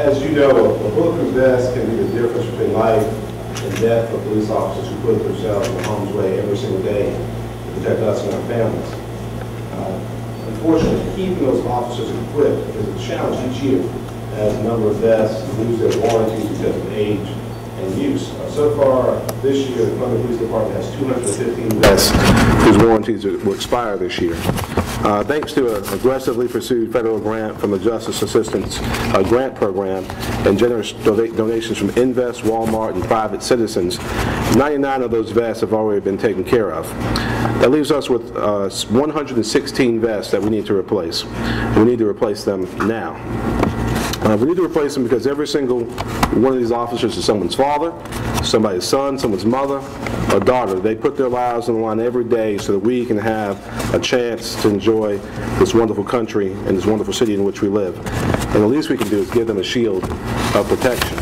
As you know, a bulletproof vest can be the difference between life and death for police officers who put themselves in harm's way every single day to protect us and our families. Unfortunately, keeping those officers equipped is a challenge each year as the number of vests lose their warranties because of age and use. So far this year, the Columbia Police Department has 215 vests whose warranties will expire this year. Thanks to an aggressively pursued federal grant from the Justice Assistance Grant Program and generous donations from Invest, Walmart, and private citizens, 99 of those vests have already been taken care of. That leaves us with 116 vests that we need to replace. We need to replace them now. We need to replace them because every single one of these officers is someone's father, somebody's son, someone's mother, or daughter. They put their lives on the line every day so that we can have a chance to enjoy this wonderful country and this wonderful city in which we live. And the least we can do is give them a shield of protection.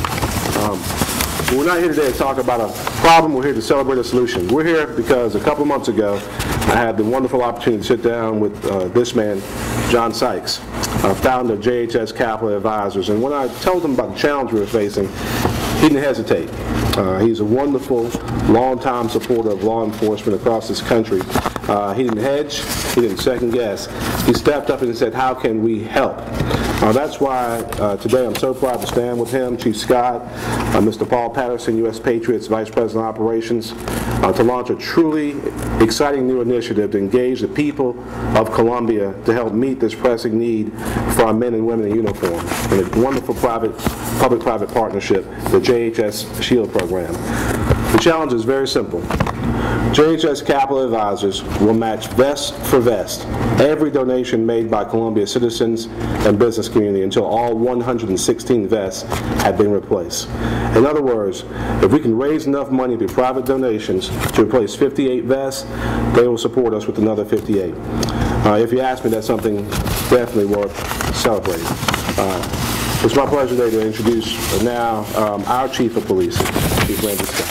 We're not here today to talk about a problem. We're here to celebrate a solution. We're here because a couple months ago, I had the wonderful opportunity to sit down with this man, John Sykes, founder of JHS Capital Advisors. And when I told him about the challenge we were facing, he didn't hesitate. He's a wonderful, long-time supporter of law enforcement across this country. He didn't hedge. He didn't second guess. He stepped up and said, how can we help? That's why today I'm so proud to stand with him, Chief Scott, Mr. Paul Patterson, U.S. Patriots Vice President of Operations, to launch a truly exciting new initiative to engage the people of Columbia to help meet this pressing need for our men and women in uniform in a wonderful public-private partnership, the JHS SHIELD program. The challenge is very simple. JHS Capital Advisors will match vest for vest every donation made by Columbia citizens and business community until all 116 vests have been replaced. In other words, if we can raise enough money through private donations to replace 58 vests, they will support us with another 58. If you ask me, that's something definitely worth celebrating. It's my pleasure today to introduce now our Chief of Police, Chief Randy Scott.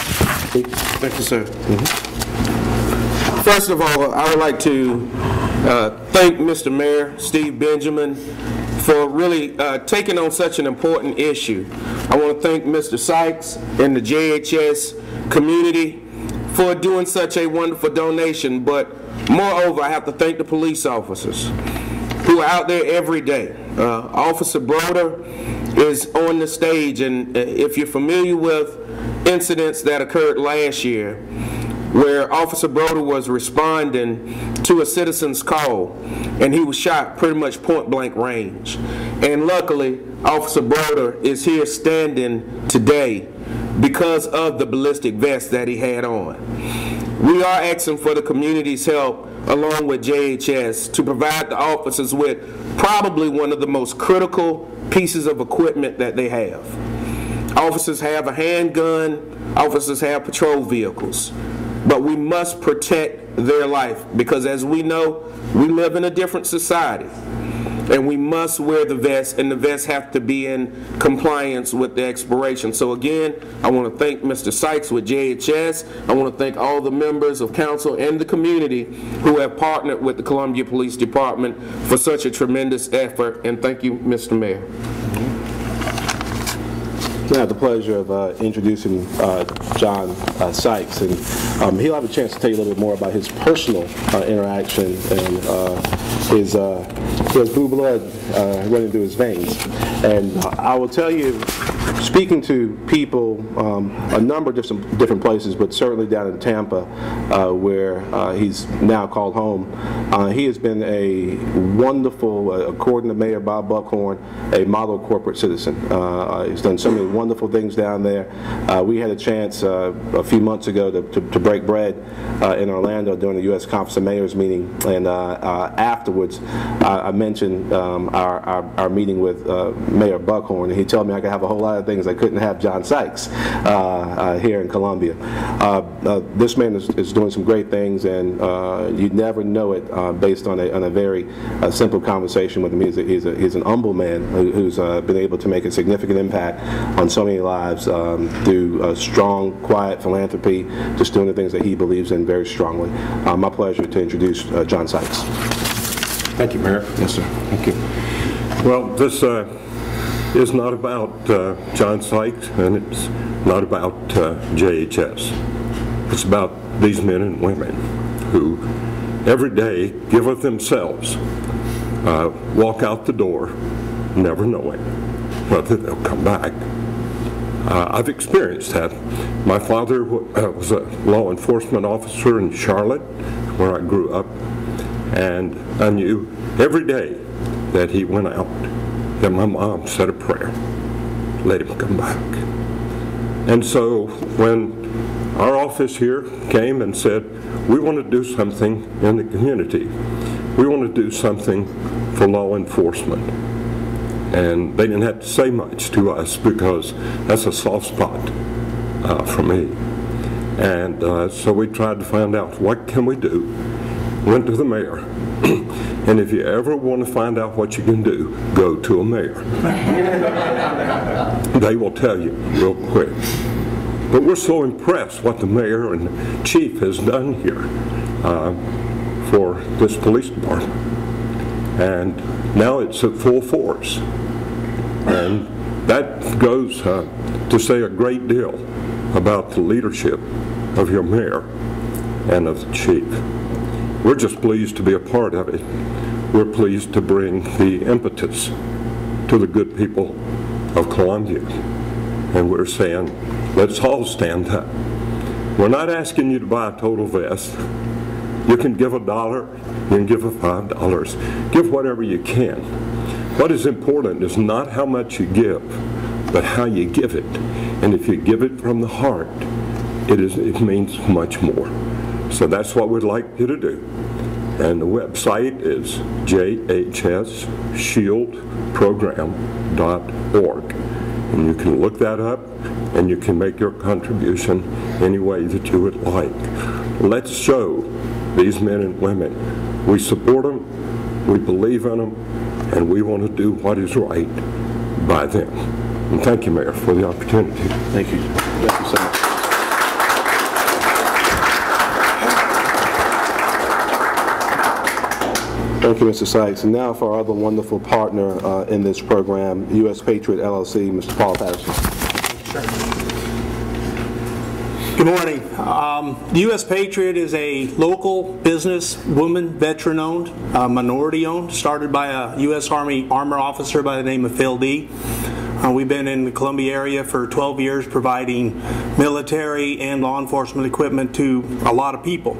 Thank you, sir. First of all, I would like to thank Mr. Mayor Steve Benjamin for really taking on such an important issue. I want to thank Mr. Sykes and the JHS community for doing such a wonderful donation, but moreover, I have to thank the police officers who are out there every day. Officer Broder is on the stage, and if you're familiar with incidents that occurred last year where Officer Broder was responding to a citizen's call and he was shot pretty much point blank range. And luckily, Officer Broder is here standing today because of the ballistic vest that he had on. We are asking for the community's help along with JHS to provide the officers with probably one of the most critical pieces of equipment that they have. Officers have a handgun, officers have patrol vehicles, but we must protect their life because, as we know, we live in a different society and we must wear the vest, and the vests have to be in compliance with the expiration. So again, I want to thank Mr. Sykes with JHS. I want to thank all the members of council and the community who have partnered with the Columbia Police Department for such a tremendous effort, and thank you, Mr. Mayor. I have the pleasure of introducing John Sykes, and he'll have a chance to tell you a little bit more about his personal interaction and his blue blood running through his veins. And I will tell you, speaking to people a number of different places, but certainly down in Tampa, where he's now called home, he has been a wonderful, according to Mayor Bob Buckhorn, a model corporate citizen. He's done so many wonderful things down there. We had a chance a few months ago to break bread in Orlando during the U.S. Conference of Mayors meeting, and afterwards I mentioned our meeting with Mayor Buckhorn, and he told me I could have a whole lot of things I couldn't have John Sykes here in Columbia. This man is doing some great things, and you'd never know it based on a very simple conversation with him. He's an humble man who's been able to make a significant impact on so many lives through strong, quiet philanthropy, just doing the things that he believes in very strongly. My pleasure to introduce John Sykes. Thank you, Mayor. Yes, sir. Thank you. Well, this is not about John Sykes, and it's not about JHS. It's about these men and women who every day give of themselves, walk out the door, never knowing whether they'll come back. I've experienced that. My father was a law enforcement officer in Charlotte, where I grew up, and I knew every day that he went out that my mom said a prayer, let him come back. And so when our office here came and said, we want to do something in the community, we want to do something for law enforcement. And they didn't have to say much to us because that's a soft spot for me. And so we tried to find out, what can we do? Went to the mayor. And if you ever want to find out what you can do, go to a mayor. They will tell you real quick. But we're so impressed what the mayor and the chief has done here for this police department. And now it's at full force. And that goes to say a great deal about the leadership of your mayor and of the chief. We're just pleased to be a part of it. We're pleased to bring the impetus to the good people of Columbia. And we're saying, let's all stand up. We're not asking you to buy a total vest. You can give $1, you can give $5. Give whatever you can. What is important is not how much you give, but how you give it. And if you give it from the heart, it means much more. So that's what we'd like you to do. And the website is jhsshieldprogram.org. And you can look that up, and you can make your contribution any way that you would like. Let's show these men and women we support them, we believe in them, and we want to do what is right by them. And thank you, Mayor, for the opportunity. Thank you. Thank you so much. Thank you, Mr. Sykes. And now for our other wonderful partner in this program, U.S. Patriot LLC, Mr. Paul Patterson. Good morning. The U.S. Patriot is a local business, woman, veteran-owned, minority-owned, started by a U.S. Army armor officer by the name of Phil D. We've been in the Columbia area for 12 years providing military and law enforcement equipment to a lot of people.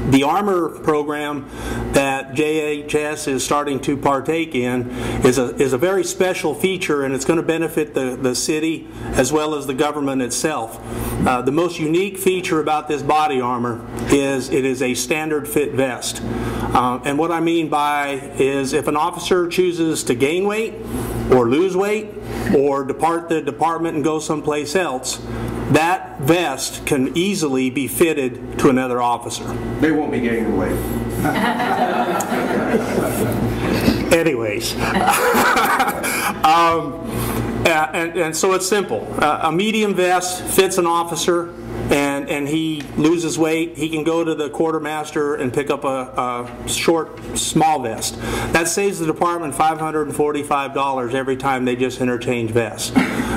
The armor program that JHS is starting to partake in is a very special feature, and it's going to benefit the city as well as the government itself. The most unique feature about this body armor is it is a standard fit vest. And what I mean by is if an officer chooses to gain weight or lose weight or depart the department and go someplace else, that vest can easily be fitted to another officer. They won't be gaining weight. Anyways. And so it's simple. A medium vest fits an officer, and he loses weight. He can go to the quartermaster and pick up a short, small vest. That saves the department $545 every time they just interchange vests.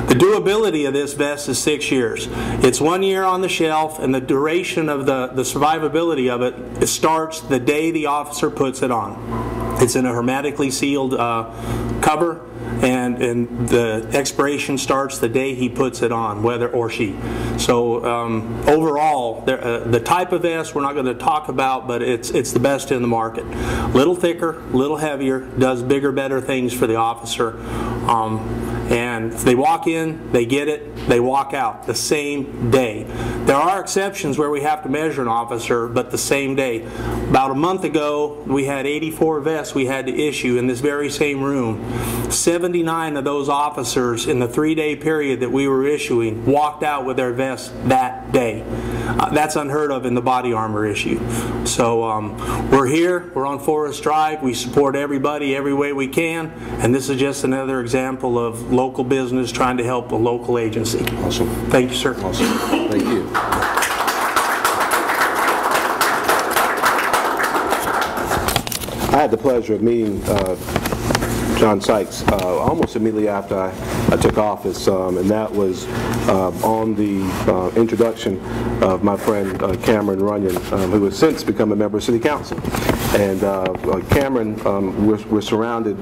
The durability of this vest is 6 years. It's 1 year on the shelf, and the duration of the survivability of it starts the day the officer puts it on. It's in a hermetically sealed cover, and the expiration starts the day he puts it on, whether or she. So overall, the type of vest we're not going to talk about, but it's the best in the market. A little thicker, a little heavier, does bigger, better things for the officer. And if they walk in, they get it, they walk out the same day. There are exceptions where we have to measure an officer, but the same day. About a month ago, we had 84 vests we had to issue in this very same room. 79 of those officers in the 3-day period that we were issuing walked out with their vests that day. That's unheard of in the body armor issue. So we're here, we're on Forest Drive, we support everybody every way we can, and this is just another example of local business trying to help a local agency. Awesome. Thank you, sir. Awesome. Thank you. I had the pleasure of meeting John Sykes almost immediately after I took office, and that was on the introduction of my friend Cameron Runyon, who has since become a member of City Council. And Cameron, we're surrounded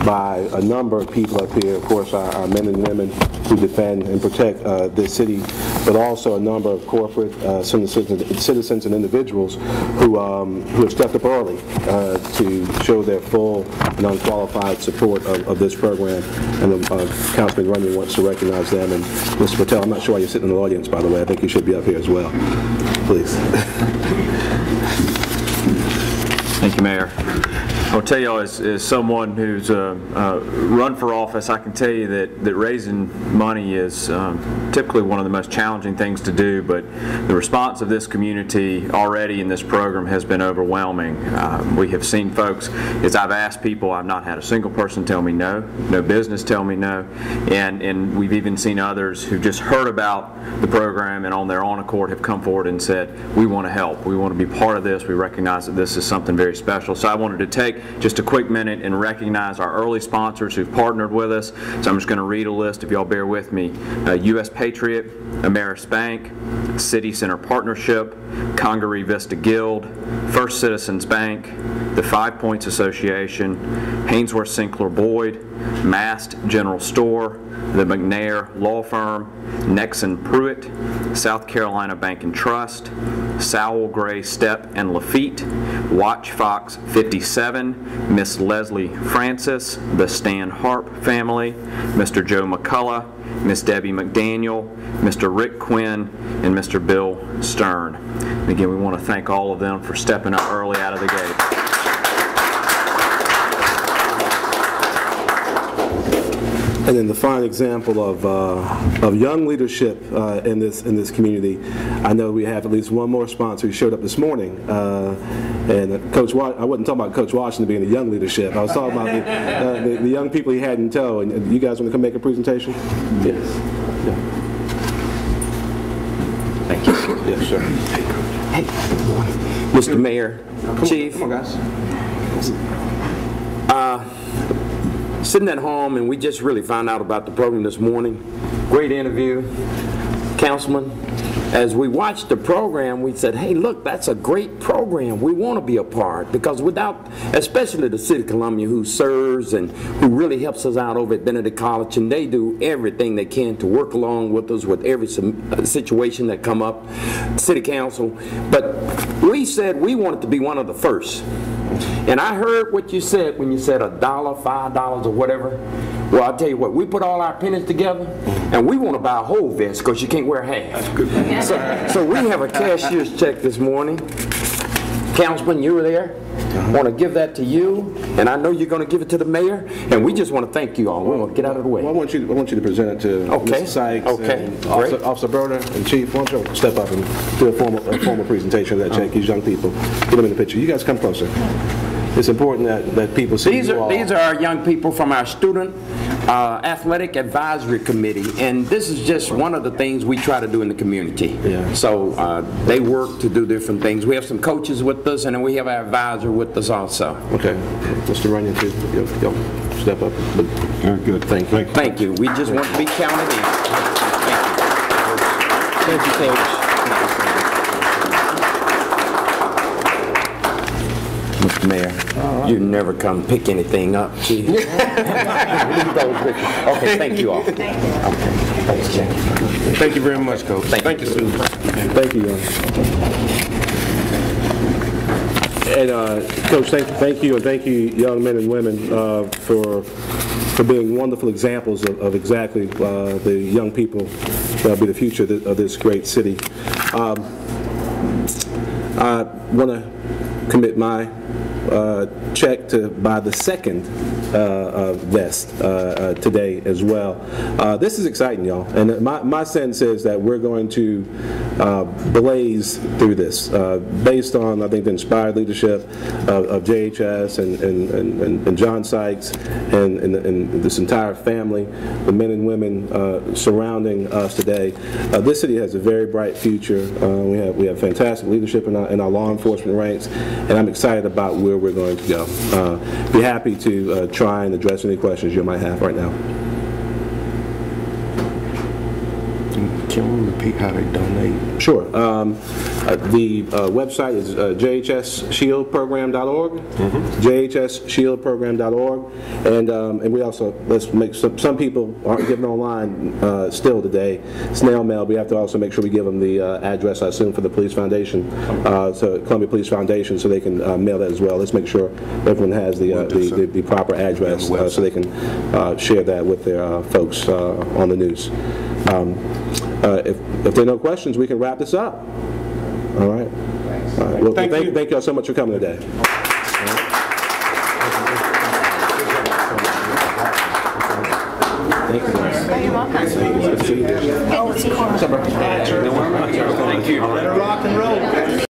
by a number of people up here, of course, our men and women who defend and protect this city, but also a number of corporate citizens and individuals who have stepped up early to show their full and unqualified support of this program. And Councilman Runyon wants to recognize them. And Mr. Patel, I'm not sure why you're sitting in the audience, by the way. I think you should be up here as well. Please. Thank you, Mayor. I'll tell you all, as someone who's run for office, I can tell you that raising money is typically one of the most challenging things to do, but the response of this community already in this program has been overwhelming. We have seen folks, as I've asked people, I've not had a single person tell me no, no business tell me no, and we've even seen others who just heard about the program and on their own accord have come forward and said, we want to help, we want to be part of this, we recognize that this is something very special. So I wanted to take just a quick minute and recognize our early sponsors who've partnered with us. So I'm just going to read a list if y'all bear with me. U.S. Patriot, Ameris Bank, City Center Partnership, Congaree Vista Guild, First Citizens Bank, the 5 Points Association, Hainsworth Sinclair Boyd, Mast General Store, the McNair Law Firm, Nexon Pruitt, South Carolina Bank and Trust, Sowell Gray Stepp and Lafitte, Watch Fox 57, Miss Leslie Francis, the Stan Harp family, Mr. Joe McCullough, Miss Debbie McDaniel, Mr. Rick Quinn, and Mr. Bill Stern. And again, we want to thank all of them for stepping up early out of the gate. And then the fine example of young leadership in this community. I know we have at least one more sponsor who showed up this morning, and Coach I wasn't talking about Coach Washington being the young leadership. I was talking about the young people he had in tow. And you guys want to come make a presentation? Yes. Yeah. Thank you. Yes, sir. Hey, Mr. Mayor, Chief. Come on, guys. Sitting at home, and we just really found out about the program this morning. Great interview, Councilman. As we watched the program, we said, hey, look, that's a great program. We want to be a part, because without, especially the City of Columbia, who serves and who really helps us out over at Benedict College, and they do everything they can to work along with us with every situation that come up, City Council. But we said we wanted to be one of the first. And I heard what you said when you said $1, $5 or whatever. Well, I'll tell you what, we put all our pennies together and we want to buy a whole vest because you can't wear half. That's good. So we have a cashier's check this morning. Councilman, you were there. I want to give that to you, and I know you're going to give it to the mayor, and we just want to thank you all. We want to get out of the way. Well, I want you to present it to Mr. Sykes and Officer Berner and Chief. Why don't you step up and do a formal presentation of that check, these young people. Get them in the picture. You guys come closer. It's important that people see these are our young people from our student athletic advisory committee, and this is just one of the things we try to do in the community. Yeah. So they work to do different things. We have some coaches with us, and then we have our advisor with us also. Okay, Mr. Runyon, too. Yo, step up. Very good. Thank you. Thank you. We just want to be counted in. Thank you, Coach. Mr. Mayor, you never come pick anything up, Chief. Okay, thank you all. Okay, thanks, Jack. Thank you very much, Coach. Thank you, Susan. Thank you, and Coach, thank you, and thank you, young men and women, for being wonderful examples of exactly the young people that will be the future of this great city. I want to commit my check to buy the second vest today as well. This is exciting, y'all, and my sense is that we're going to blaze through this based on, I think, the inspired leadership of JHS and John Sykes and this entire family, the men and women surrounding us today. This city has a very bright future. We have fantastic leadership in our law enforcement ranks, and I'm excited about where we're going to go. Be happy to try and address any questions you might have right now. Can we repeat how they donate? Sure. The website is jhsshieldprogram.org, jhsshieldprogram.org, and we also, let's make some people aren't giving online still today. Snail mail. We have to also make sure we give them the address, I assume, for the Police Foundation, so Columbia Police Foundation, so they can mail that as well. Let's make sure everyone has the proper address so they can share that with their folks on the news. If there are no questions, we can wrap this up. All right. Well, thank you all so much for coming today. Thank you. You're welcome. Good to see you. Thank you. Better rock and roll.